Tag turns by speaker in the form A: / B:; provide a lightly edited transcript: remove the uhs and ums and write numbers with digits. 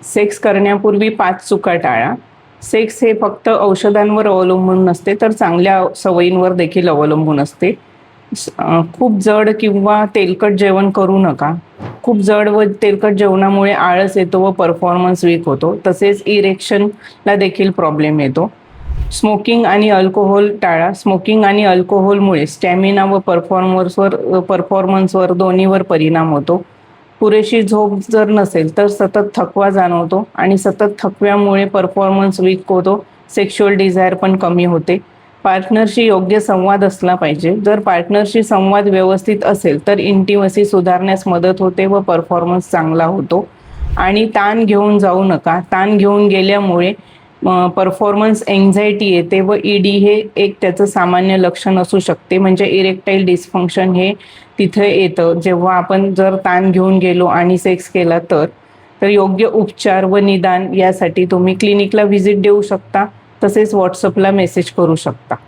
A: Sex करण्यापूर्वी 5 चुका टाळा. सेक्स हे फक्त औषधांवर अवलंबून नसते, तर चांगल्या सवयींवर देखील अवलंबून असते. खूप जड किंवा तेलकट जेवण करू नका. खूप जड व तेलकट जेवणामुळे आळस येतो व परफॉर्मन्स वीक होतो. तसेच इरेक्शनला देखील प्रॉब्लेम येतो. स्मोकिंग आणि अल्कोहोल टाळा. स्मोकिंग आणि अल्कोहोलमुळे स्टॅमिना व परफॉर्मन्सवर दोन्हीवर परिणाम होतो. पुरेशी झोप जर नसेल तर सतत थकवा जाणवतो आणि सतत थकव्यामुळे परफॉर्मन्स वीक होतो. सेक्शुअल डिझायर पण कमी होते. पार्टनरशी योग्य संवाद असला पाहिजे. जर पार्टनरशी संवाद व्यवस्थित असेल तर इंटिमसी सुधारण्यास मदत होते व परफॉर्मन्स चांगला होतो. आणि ताण घेऊन जाऊ नका. ताण घेऊन गेल्यामुळे परफॉर्मन्स एन्झायटी येते व ईडी हे एक त्याचं सामान्य लक्षण असू शकते. म्हणजे इरेक्टाईल डिस्फंक्शन हे तिथे येतं जेव्हा आपण जर ताण घेऊन गेलो आणि सेक्स केला तर योग्य उपचार व निदान यासाठी तुम्ही क्लिनिकला व्हिजिट देऊ शकता. तसेच व्हॉट्सअपला मेसेज करू शकता.